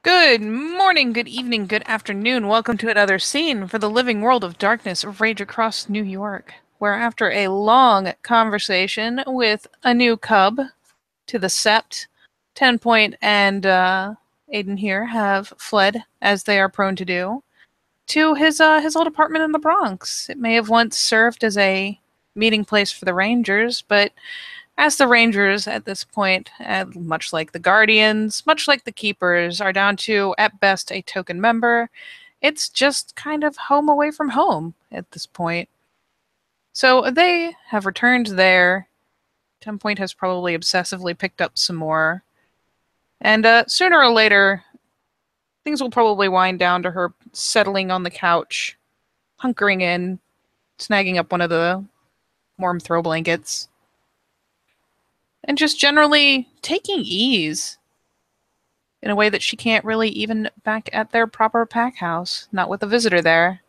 Good morning, good evening, good afternoon. Welcome to another scene for the living world of darkness rage across New York, where after a long conversation with a new cub to the Sept, 10 Point and Aiden here have fled, as they are prone to do, to his old apartment in the Bronx. It may have once served as a meeting place for the Rangers, but as the Rangers at this point, much like the Guardians, much like the Keepers, are down to, at best, a token member, it's just kind of home away from home at this point. So they have returned there. 10 Point has probably obsessively picked up some more. And sooner or later, things will probably wind down to her settling on the couch, hunkering in, snagging up one of the warm throw blankets, and just generally taking ease in a way that she can't really even back at their proper pack house, not with a visitor there.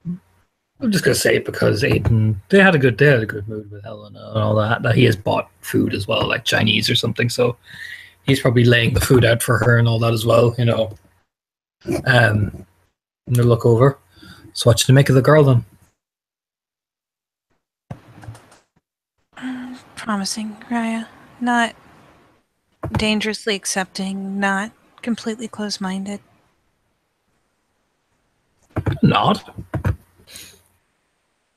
I'm just gonna say it because Aiden, they had a good mood with Helena and all that. That he has bought food as well, like Chinese or something. So he's probably laying the food out for her and all that as well, you know. And they look over. So what should you make of the girl then? Promising, Raya. Not dangerously accepting, not completely close-minded. Not.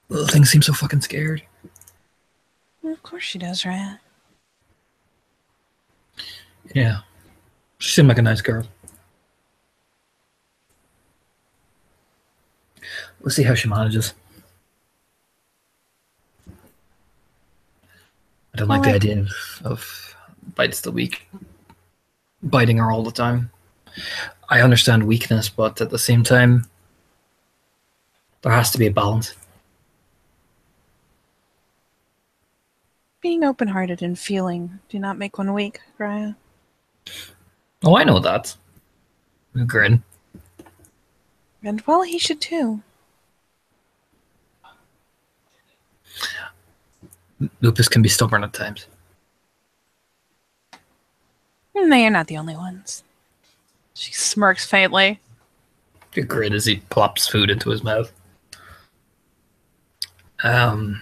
Little thing seems so fucking scared. Of course she does, Raya. Yeah. She seemed like a nice girl. We'll see how she manages. I don't like the idea of bites the weak. Biting her all the time. I understand weakness, but at the same time, there has to be a balance. Being open-hearted and feeling do not make one weak, Raya. Oh, I know that. A grin. And well, he should too. Lupus can be stubborn at times. And they are not the only ones. She smirks faintly. A grin as he plops food into his mouth. But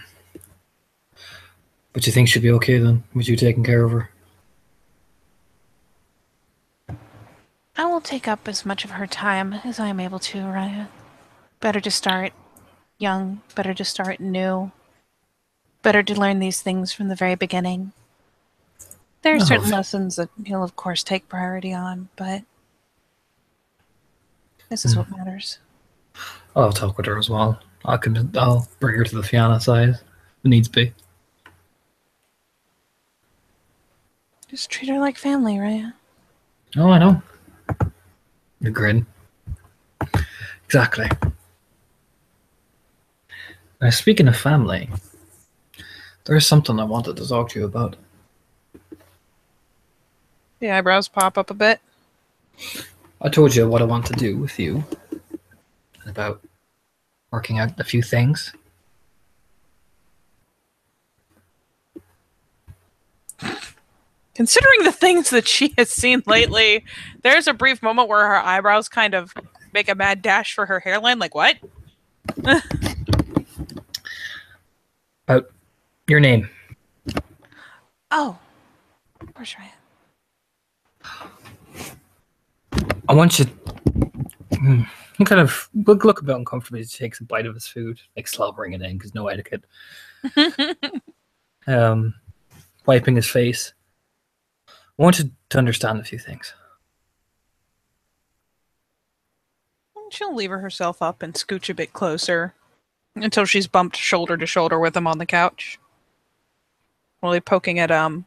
you think she'd be okay then, with you taking care of her? I will take up as much of her time as I am able to, Raya. Better to start young, better to start new. Better to learn these things from the very beginning. There are certain lessons that he'll, of course, take priority on, but this is what matters. I'll talk with her as well. I'll bring her to the Fianna side if it needs be. Just treat her like family, Raya. Oh, I know. A grin. Exactly. Now, speaking of family, there's something I wanted to talk to you about. The eyebrows pop up a bit. I told you what I want to do with you. About working out a few things. Considering the things that she has seen lately, there's a brief moment where her eyebrows kind of make a mad dash for her hairline. Like, what? About your name. Oh. Where's Raya? I want you to kind of look a bit uncomfortable as he takes a bite of his food, like slobbering it in because no etiquette. Wiping his face. I want you to understand a few things. She'll lever herself up and scooch a bit closer until she's bumped shoulder to shoulder with him on the couch. While poking at one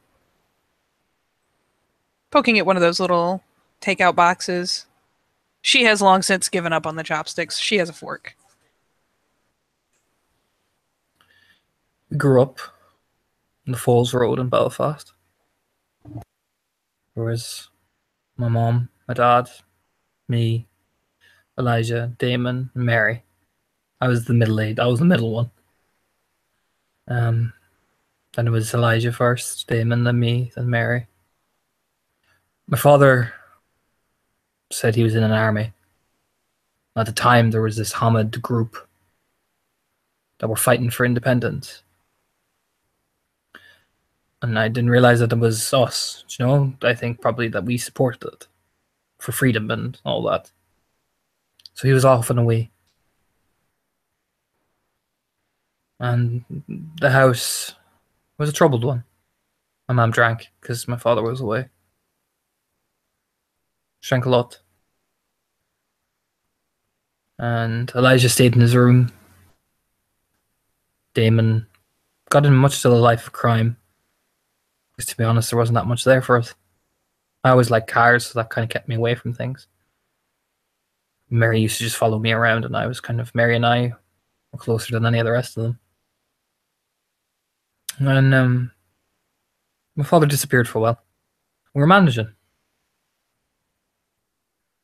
of those little takeout boxes. She has long since given up on the chopsticks. She has a fork. We grew up in the Falls Road in Belfast. There was my mom, my dad, me, Elijah, Damon, and Mary. I was the middle one. Then it was Elijah first, Damon, then me, then Mary. My father said he was in an army. At the time, there was this Hamid group that were fighting for independence. And I didn't realize that it was us. You know, I think probably that we supported it for freedom and all that. So he was off and away. And the house was a troubled one. My mum drank because my father was away. She drank a lot. And Elijah stayed in his room. Damon got in much to the life of crime. Because to be honest, there wasn't that much there for us. I always liked cars, so that kind of kept me away from things. Mary used to just follow me around, and I was kind of, Mary and I were closer than any of the rest of them. And my father disappeared for a while. We were managing.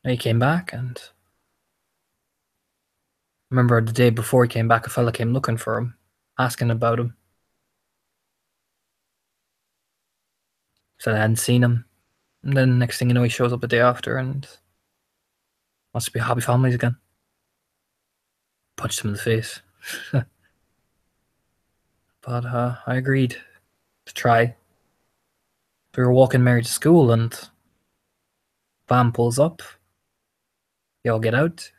And he came back, and I remember the day before he came back, a fella came looking for him, asking about him. Said I hadn't seen him. And then next thing you know, he shows up a day after and wants to be happy families again. Punched him in the face. But I agreed to try. We were walking Mary to school and van pulls up. They all get out.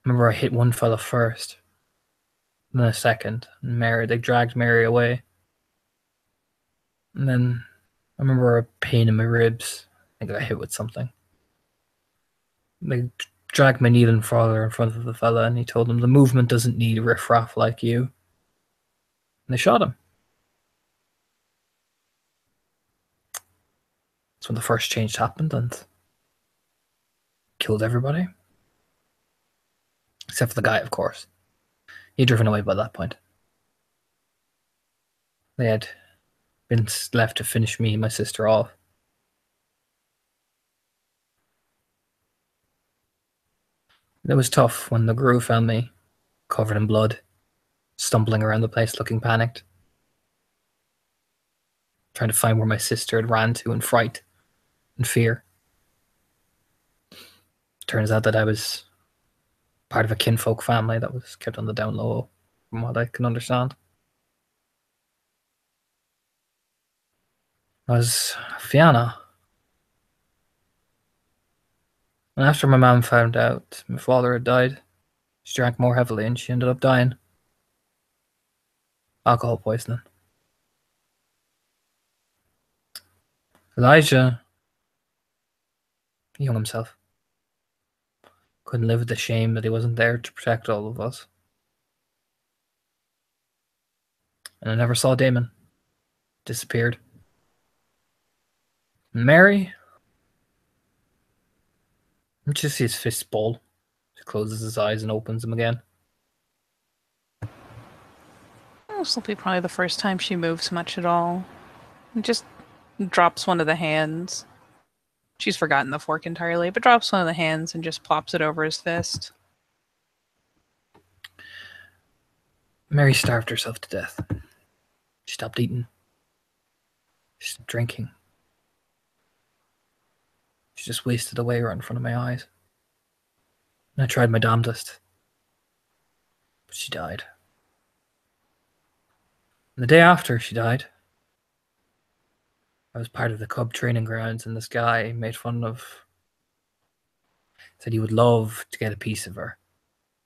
Remember I hit one fella first. Then a second. And they dragged Mary away. And then I remember a pain in my ribs. I think I got hit with something. They dragged my kneeling father in front of the fella and he told him the movement doesn't need riffraff like you. And they shot him. That's when the first change happened and killed everybody. Except for the guy, of course. He'd driven away by that point. They had been left to finish me and my sister off. It was tough when the guru found me, covered in blood, stumbling around the place looking panicked, trying to find where my sister had ran to in fright and fear. Turns out that I was part of a kinfolk family that was kept on the down low, from what I can understand. I was Fiona. And after my mum found out my father had died, she drank more heavily and she ended up dying. Alcohol poisoning. Elijah, he hung himself. Couldn't live with the shame that he wasn't there to protect all of us. And I never saw Damon. Disappeared. And Mary, you just see his fists ball. He closes his eyes and opens them again. This will be probably the first time she moves much at all. Just drops one of the hands. She's forgotten the fork entirely, but drops one of the hands and just plops it over his fist. Mary starved herself to death. She stopped eating. She stopped drinking. She just wasted away right in front of my eyes. And I tried my damnedest. But she died. And the day after she died, I was part of the cub training grounds and this guy made fun of, said he would love to get a piece of her,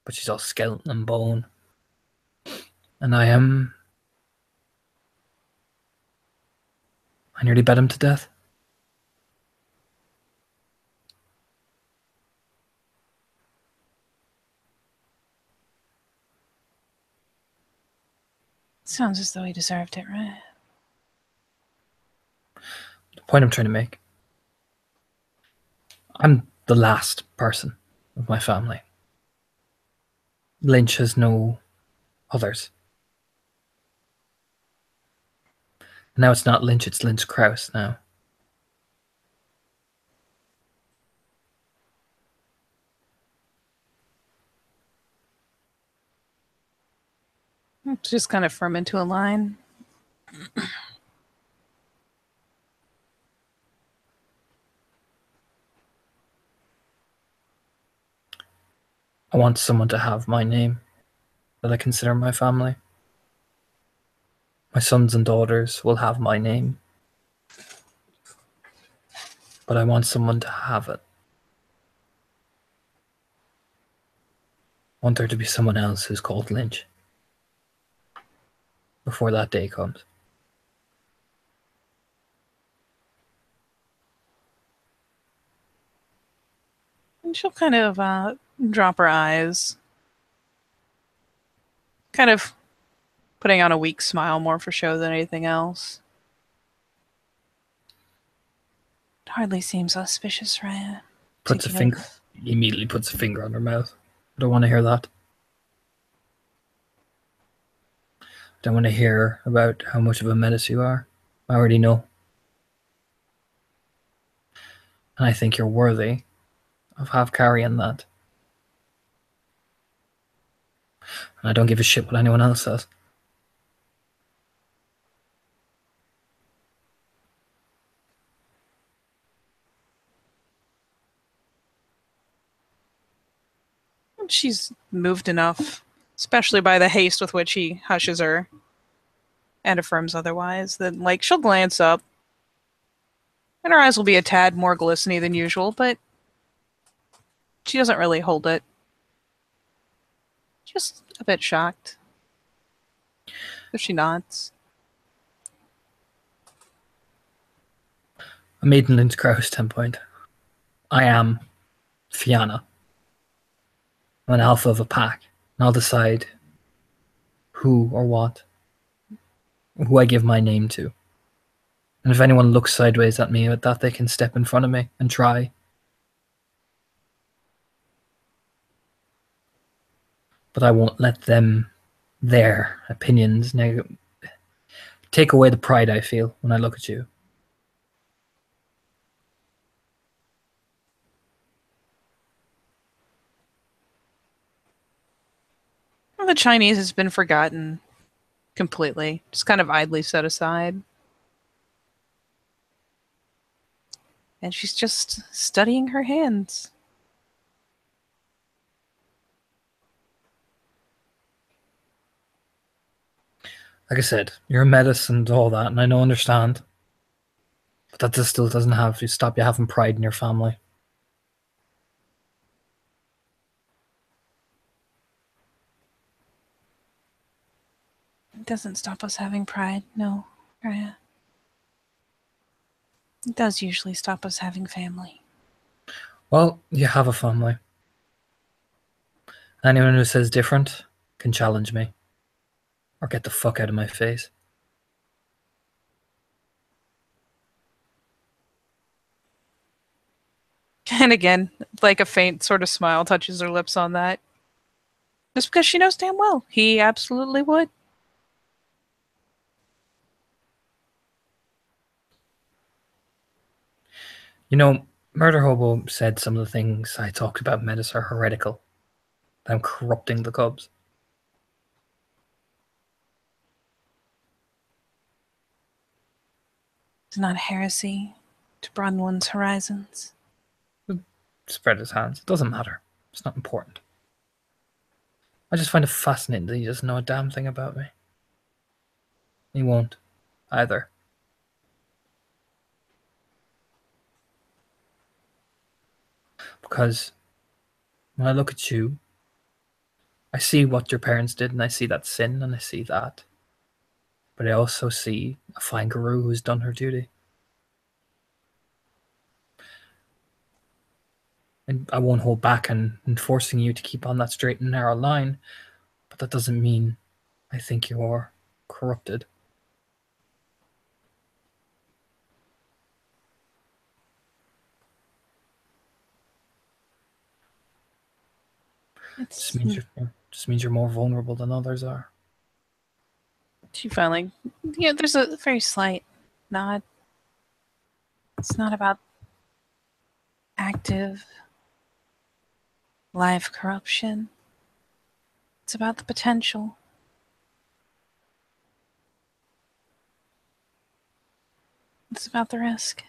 but she's all skeleton and bone. And I nearly bet him to death. Sounds as though he deserved it, right? The point I'm trying to make, I'm the last person of my family. Lynch has no others. And now it's not Lynch, it's Lynch Krause now. Just kind of firm into a line. I want someone to have my name that I consider my family. My sons and daughters will have my name, but I want someone to have it. I want there to be someone else who's called Lynch before that day comes. And she'll kind of drop her eyes, kind of putting on a weak smile more for show than anything else. It hardly seems auspicious, Raya. He immediately puts a finger on her mouth. I don't want to hear that. I don't want to hear about how much of a menace you are. I already know. And I think you're worthy of half carrying that. And I don't give a shit what anyone else says. She's moved enough, especially by the haste with which he hushes her and affirms otherwise, that like she'll glance up and her eyes will be a tad more glistening than usual, but she doesn't really hold it. Just a bit shocked. If she nods. A Maidenland's Kraus 10 point. I am Fianna. I'm an alpha of a pack, and I'll decide who or what, who I give my name to. And if anyone looks sideways at me at that, they can step in front of me and try. But I won't let them, their opinions, take away the pride I feel when I look at you. Well, the Chinese has been forgotten completely, just kind of idly set aside. And she's just studying her hands. Like I said, you're a medicine and all that, and I know understand. But that just still doesn't have to stop you having pride in your family. It doesn't stop us having pride, no, Raya. It does usually stop us having family. Well, you have a family. Anyone who says different can challenge me. Or get the fuck out of my face. And again, like a faint sort of smile touches her lips on that. Just because she knows damn well he absolutely would. You know, Murder Hobo said some of the things I talked about Metis are heretical. I'm corrupting the Cubs. It's not heresy to broaden one's horizons. Spread his hands. It doesn't matter. It's not important. I just find it fascinating that he doesn't know a damn thing about me. He won't, either. Because when I look at you, I see what your parents did, and I see that sin, and I see that. But I also see a fine guru who's done her duty. And I won't hold back in forcing you to keep on that straight and narrow line, but that doesn't mean I think you're corrupted. Just means you're more vulnerable than others are. She finally, yeah, there's a very slight nod. It's not about active live corruption. It's about the potential. It's about the risk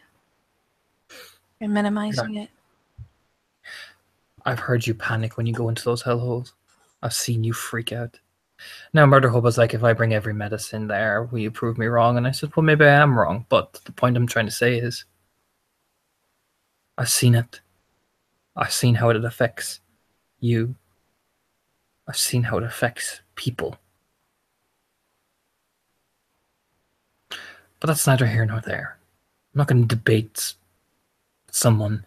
and minimizing it. I've heard you panic when you go into those hellholes. I've seen you freak out. Now, Murder Hope was like, if I bring every medicine there, will you prove me wrong? And I said, well, maybe I am wrong. But the point I'm trying to say is, I've seen it. I've seen how it affects you. I've seen how it affects people. But that's neither here nor there. I'm not going to debate someone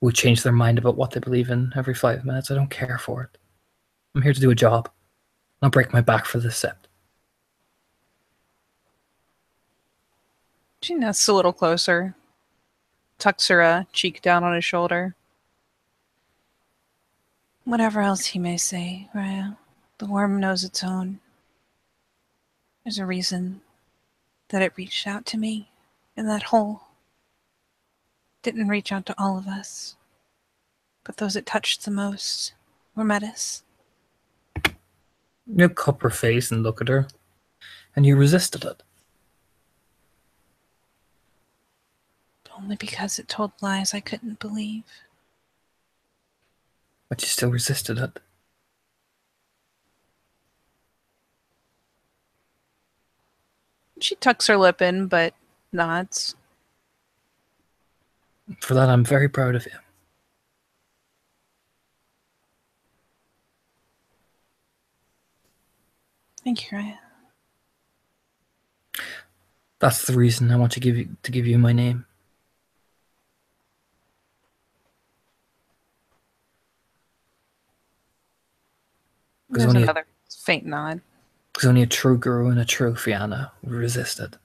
who change their mind about what they believe in every 5 minutes. I don't care for it. I'm here to do a job. I'll break my back for this set. She nests a little closer, tucks her cheek down on his shoulder. Whatever else he may say, Raya, the worm knows its own. There's a reason that it reached out to me in that hole. Didn't reach out to all of us, but those it touched the most were Metis. You cup her face and look at her, and you resisted it. Only because it told lies I couldn't believe. But you still resisted it. She tucks her lip in, but nods. For that, I'm very proud of you. Thank you, Raya. That's the reason I want to give you my name. There's another faint nod. Because only a true guru and a true Fianna would resist it.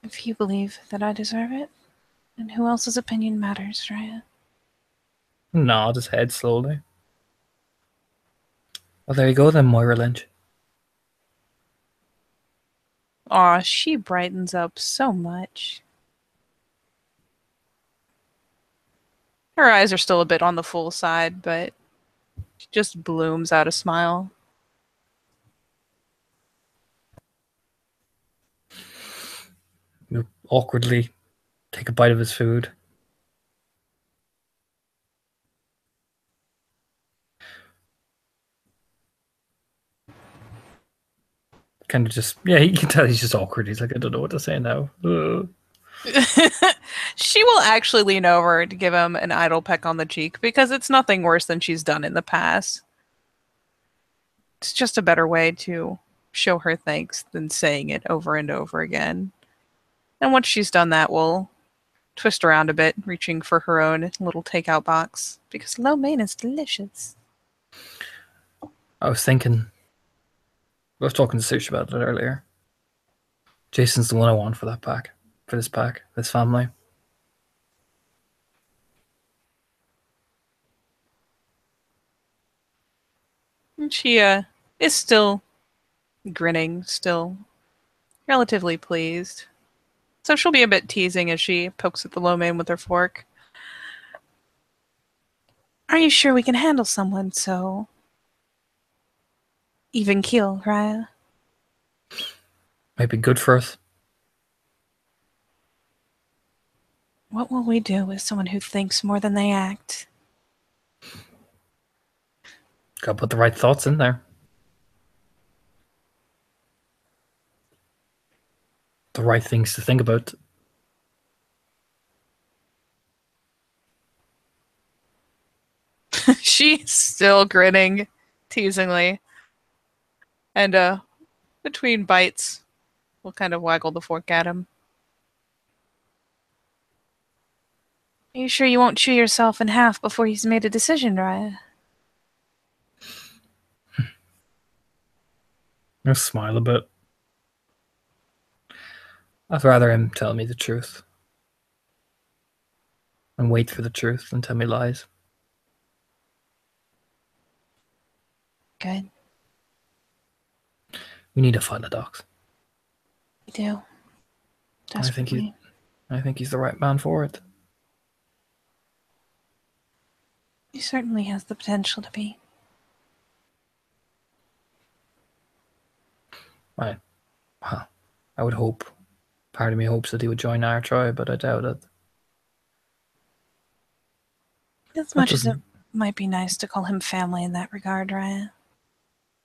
If you believe that I deserve it, then who else's opinion matters, Raya? Nod his head slowly. Well, there you go then, Moira Lynch. Aw, she brightens up so much. Her eyes are still a bit on the full side, but she just blooms out a smile. You awkwardly take a bite of his food. Kind of just, yeah, you can tell he's just awkward. He's like, I don't know what to say now. She will actually lean over to give him an idle peck on the cheek because it's nothing worse than she's done in the past. It's just a better way to show her thanks than saying it over and over again. And once she's done that, we'll twist around a bit, reaching for her own little takeout box because lo mein is delicious. I was thinking, I was talking to Sush about it earlier. Jason's the one I want for that pack, this family. And she is still grinning, still relatively pleased. So she'll be a bit teasing as she pokes at the lo mein with her fork. Are you sure we can handle someone so even keel, Raya? Might be good for us. What will we do with someone who thinks more than they act? Gotta put the right thoughts in there. The right things to think about. She's still grinning teasingly. And between bites, we'll kind of waggle the fork at him. Are you sure you won't chew yourself in half before he's made a decision, Raya? I'll smile a bit. I'd rather him tell me the truth and wait for the truth than tell me lies. Good. We need a file of docs. We do. I think he's the right man for it. He certainly has the potential to be. Well, I would hope. Part of me hopes that he would join our tribe, but I doubt it. As That much as it doesn't. might be nice to call him family in that regard, Raya,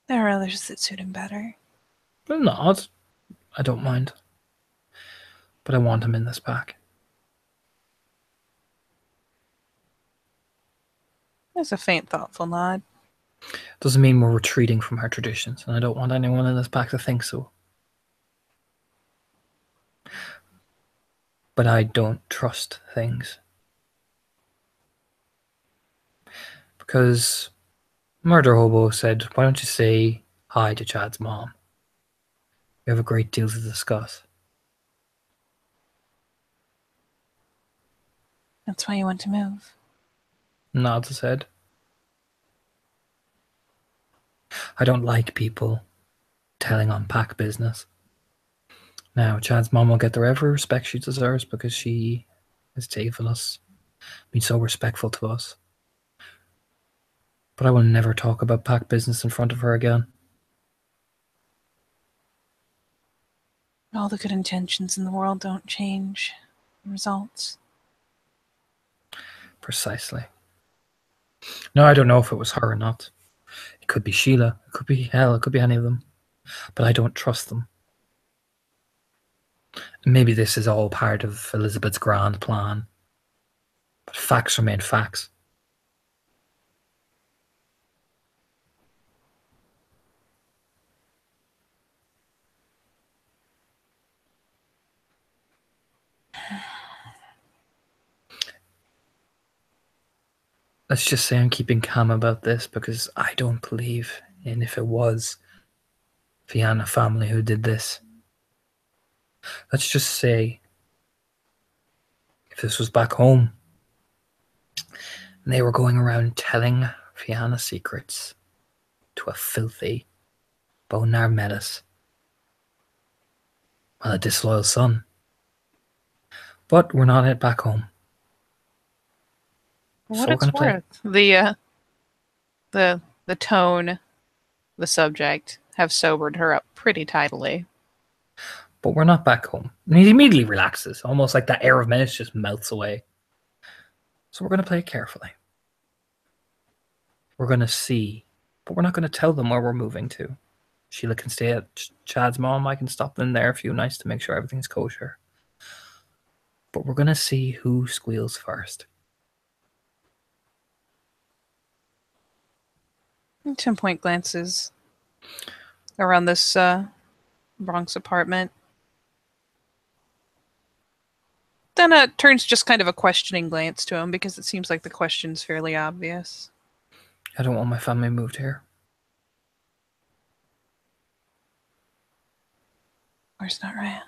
there are others that suit him better. Well, not. I don't mind. But I want him in this pack. There's a faint, thoughtful nod. Doesn't mean we're retreating from our traditions, and I don't want anyone in this pack to think so. But I don't trust things. Because Murder Hobo said, why don't you say hi to Chad's mom? We have a great deal to discuss. That's why you want to move. Nods his head. I don't like people telling on pack business. Now, Chad's mom will get the every respect she deserves because she has taken us, been so respectful to us. But I will never talk about pack business in front of her again. All the good intentions in the world don't change the results. Precisely. No, I don't know if it was her or not. It could be Sheila. It could be hell. It could be any of them. But I don't trust them. And maybe this is all part of Elizabeth's grand plan. But facts remain facts. Let's just say I'm keeping calm about this because I don't believe in if it was Fianna family who did this. Let's just say if this was back home and they were going around telling Fianna secrets to a filthy Bonar Metis. Well, a disloyal son. But we're not back home. For So what we're it's going to play. worth, the tone, the subject have sobered her up pretty tidily. But we're not back home. And he immediately relaxes, almost like that air of menace just melts away. So we're going to play it carefully. We're going to see, but we're not going to tell them where we're moving to. Sheila can stay at Chad's mom. I can stop in there a few nights to make sure everything's kosher. But we're going to see who squeals first. Tim Point glances around this Bronx apartment. Then turns just kind of a questioning glance to him because it seems like the question's fairly obvious. I don't want my family moved here. Of course not, Raya.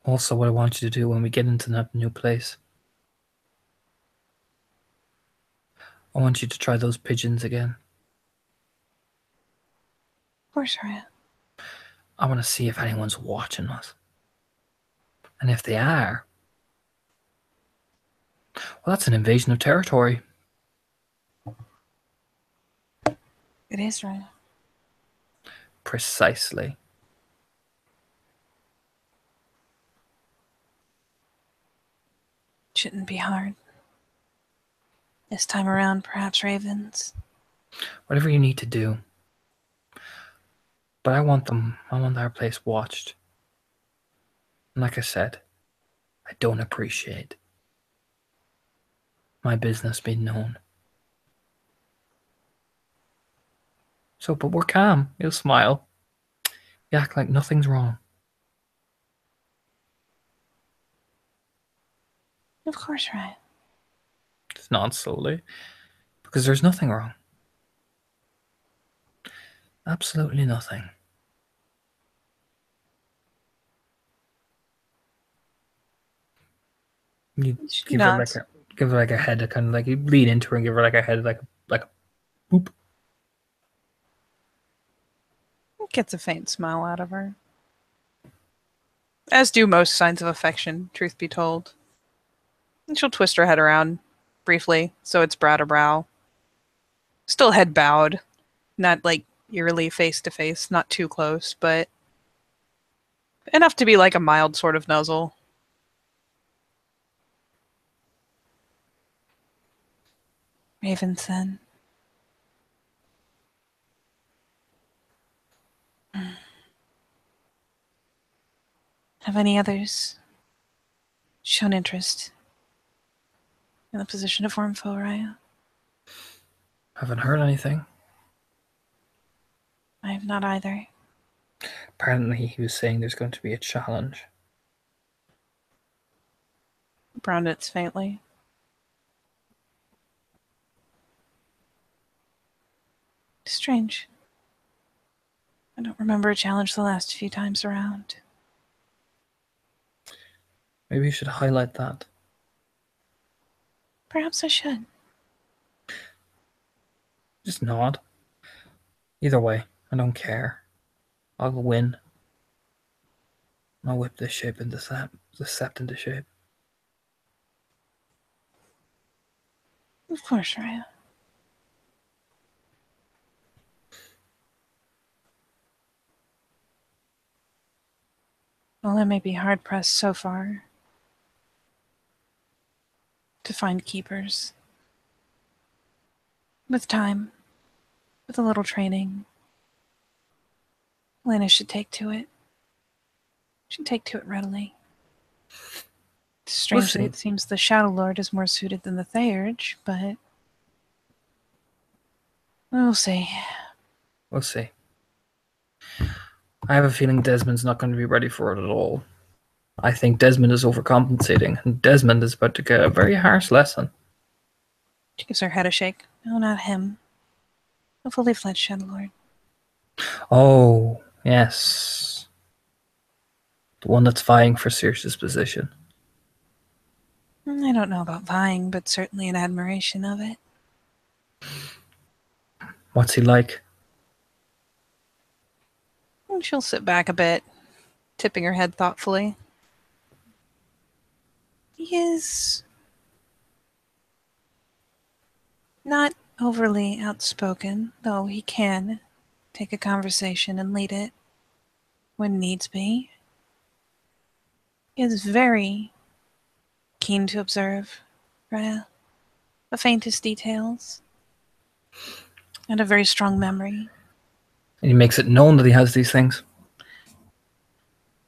Also, what I want you to do when we get into that new place, I want you to try those pigeons again. Of course, Raya. I want to see if anyone's watching us. And if they are, well, that's an invasion of territory. It is, Raya. Precisely. Shouldn't be hard. This time around, perhaps ravens. Whatever you need to do. But I want our place watched. And like I said, I don't appreciate my business being known. So, but we're calm. You'll smile. You act like nothing's wrong. Of course, Raya. It's not slowly. Because there's nothing wrong. Absolutely nothing. You give her like a head, a kind of like you lean into her and give her like a head, like a boop. Gets a faint smile out of her. As do most signs of affection, truth be told. And she'll twist her head around briefly, so it's brow to brow. Still head bowed, not like eerily face to face, not too close, but enough to be like a mild sort of nuzzle. Ravenson. Have any others shown interest in the position of Wormfoe, Raya? Haven't heard anything. I have not either. Apparently, he was saying there's going to be a challenge. Brownitz faintly. Strange. I don't remember a challenge the last few times around. Maybe you should highlight that. Perhaps I should. Just nod. Either way, I don't care. I'll win. I'll whip this shape into the sept into shape. Of course, Raya. Well, I may be hard-pressed so far to find keepers. With time, with a little training, Lena should take to it. Should take to it readily. Strangely, it seems the Shadow Lord is more suited than the Theurge, but we'll see. We'll see. I have a feeling Desmond's not going to be ready for it at all. I think Desmond is overcompensating, and Desmond is about to get a very harsh lesson. She gives her head a shake. No, not him. A fully fledged Shadow Lord. Oh, yes. The one that's vying for Circe's position. I don't know about vying, but certainly an admiration of it. What's he like? And she'll sit back a bit, tipping her head thoughtfully. He is not overly outspoken, though he can take a conversation and lead it when needs be. He is very keen to observe, Rhea, the faintest details, and a very strong memory. And he makes it known that he has these things.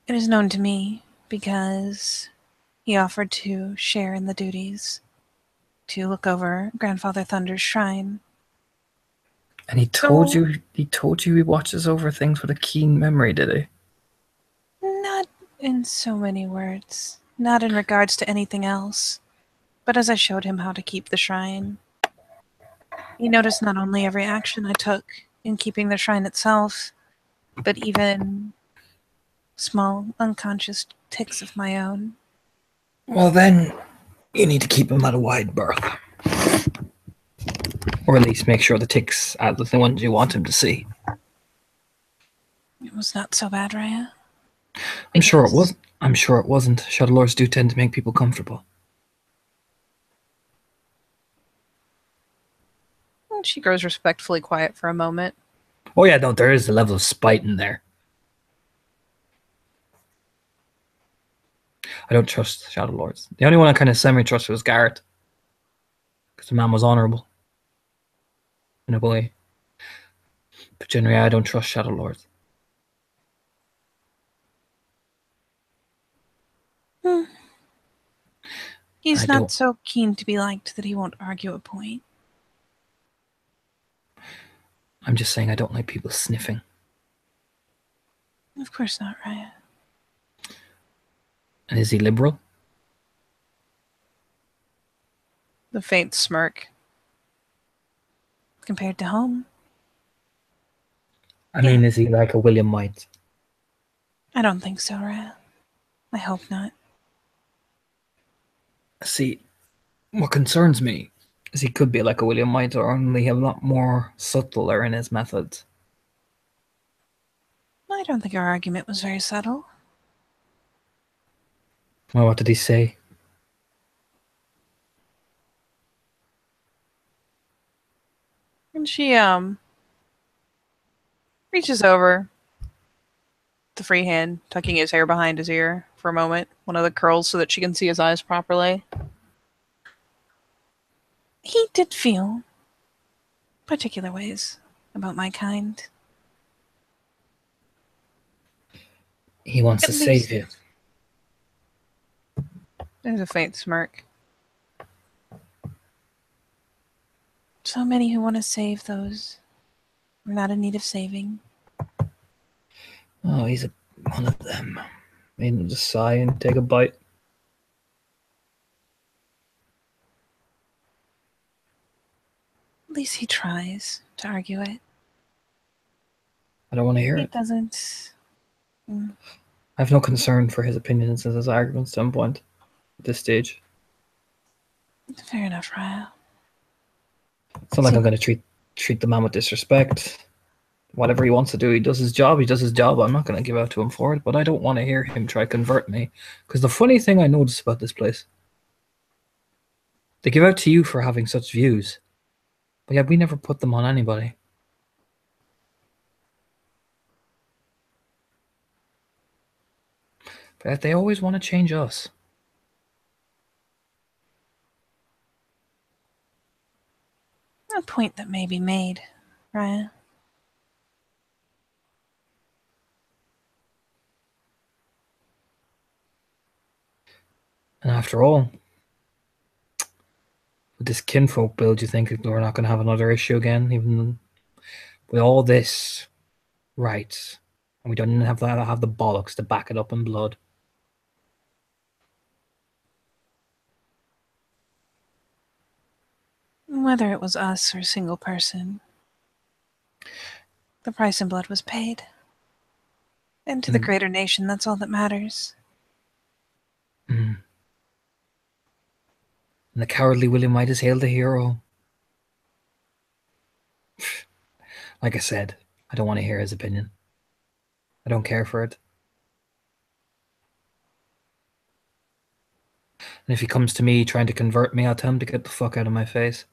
It is known to me because he offered to share in the duties to look over Grandfather Thunder's shrine. And he told you he watches over things with a keen memory, did he? Not in so many words. Not in regards to anything else. But as I showed him how to keep the shrine, he noticed not only every action I took in keeping the shrine itself, but even small, unconscious tics of my own. Well, then, you need to keep him at a wide berth. Or at least make sure the tics are the ones you want him to see. It was not so bad, Raya. I'm sure it wasn't. I'm sure it wasn't. Shadow Lords do tend to make people comfortable. And she grows respectfully quiet for a moment. Oh yeah, no, there is a level of spite in there. I don't trust Shadow Lords. The only one I kind of semi-trusted was Garrett. Because the man was honourable. In a way. But generally, I don't trust Shadow Lords. He's not so keen to be liked that he won't argue a point. I'm just saying I don't like people sniffing. Of course not, Raya. And is he liberal? The faint smirk. Compared to home? I mean, is he like a William White? I don't think so, Raya. I hope not. See, what concerns me is he could be like a William White, or only a lot more subtler in his methods. I don't think our argument was very subtle. Well, what did he say? she reaches over the free hand, tucking his hair behind his ear for a moment, one of the curls so that she can see his eyes properly. He did feel particular ways about my kind. He wants At to least save you. there's a faint smirk. So many who want to save those who are not in need of saving. Oh, he's one of them. Made him just sigh and take a bite. At least he tries to argue it. I don't want to hear He it. doesn't. I have no concern for his opinions and his arguments at some point at this stage. Fair enough, Raya. It's not like I'm going to treat the man with disrespect. Whatever he wants to do, he does his job. He does his job. I'm not going to give out to him for it, but I don't want to hear him try to convert me. Because the funny thing I noticed about this place, they give out to you for having such views, but yet we never put them on anybody. But yet they always want to change us. A point that may be made, Raya. And after all, with this kinfolk build, you think we're not going to have another issue again, even with all this right, and we don't even have the bollocks to back it up in blood. Whether it was us or a single person, the price in blood was paid. And to the greater nation, that's all that matters. And the cowardly Williamite is hailed a hero. Like I said, I don't want to hear his opinion. I don't care for it. And if he comes to me trying to convert me, I'll tell him to get the fuck out of my face.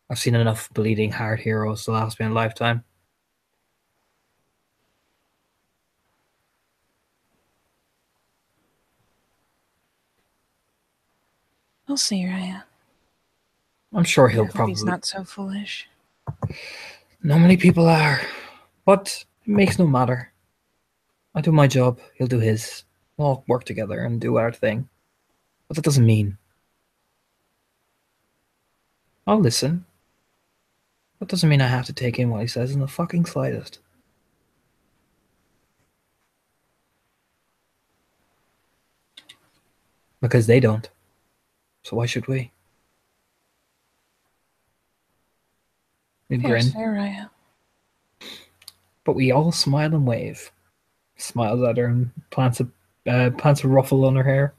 I've seen enough bleeding heart heroes to last me a lifetime. We'll see, Raya. I'm sure he'll I hope probably... he's not so foolish. Not many people are. But it makes no matter. I do my job, he'll do his. We'll all work together and do our thing. But that doesn't mean... I'll listen. That doesn't mean I have to take in what he says in the fucking slightest. Because they don't. So why should we? We grin. Fair, Raya. But we all smile and wave. Smiles at her and plants a ruffle on her hair.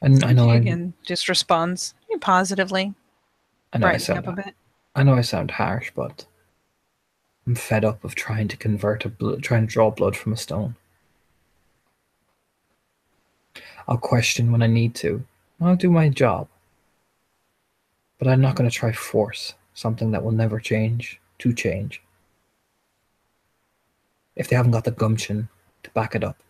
And I know Again, just responds positively, brightening up a bit. I know I sound harsh, but I'm fed up of trying to trying to draw blood from a stone. I'll question when I need to. I'll do my job. But I'm not going to try force something that will never change to change. If they haven't got the gumption to back it up.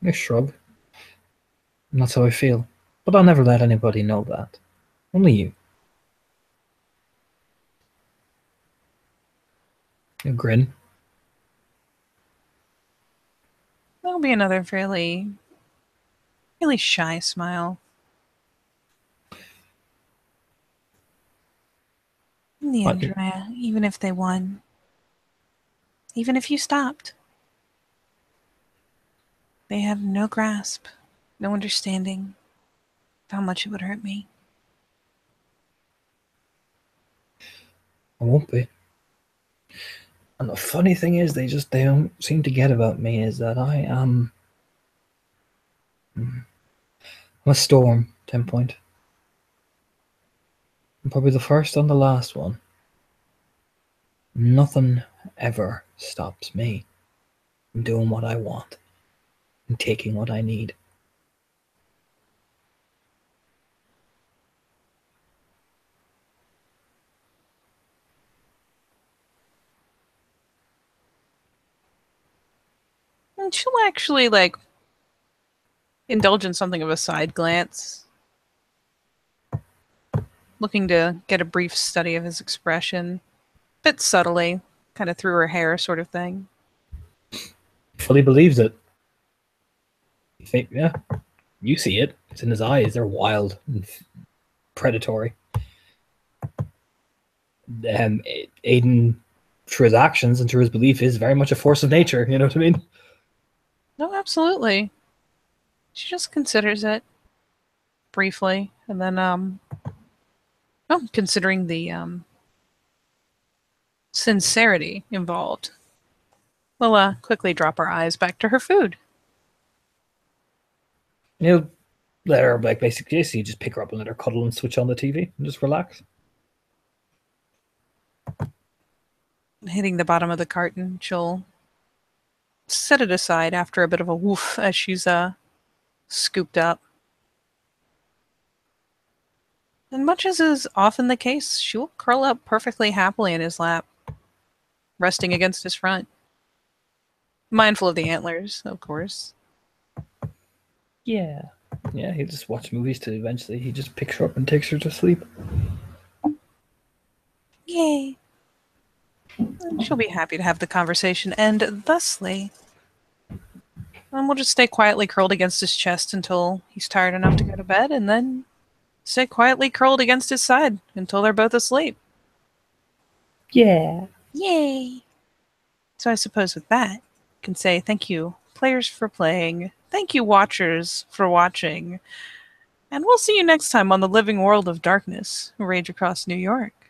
I shrug. And that's how I feel. But I'll never let anybody know that. Only you. You grin. That'll be another fairly shy smile. In the end, Raya, even if they won, even if you stopped, they have no grasp, no understanding of how much it would hurt me. I won't be. And the funny thing is, they don't seem to get about me is that I am... I'm a storm, 10 point. Probably the first and the last one. Nothing ever stops me from doing what I want and taking what I need. And she'll actually, indulge in something of a side glance, looking to get a brief study of his expression, a bit subtly, kind of through her hair sort of thing. Fully believes it. You think, yeah, you see it. It's in his eyes. They're wild and predatory. Aiden, through his actions and through his belief, is very much a force of nature. You know what I mean? No, absolutely. She just considers it briefly, and then, considering the sincerity involved, we'll quickly drop our eyes back to her food. He'll let her, like, basically, so you just pick her up and let her cuddle and switch on the TV and just relax. Hitting the bottom of the carton, she'll set it aside after a bit of a woof as she's scooped up. And much as is often the case, she will curl up perfectly happily in his lap, resting against his front. Mindful of the antlers, of course. Yeah. Yeah, he'll just watch movies till eventually he just picks her up and takes her to sleep. Yay. She'll be happy to have the conversation end thusly. And we'll just stay quietly curled against his chest until he's tired enough to go to bed, and then stay quietly curled against his side until they're both asleep. Yeah. Yay! So I suppose with that, I can say thank you, players, for playing. Thank you, watchers, for watching. And we'll see you next time on the Living World of Darkness, Rage Across New York.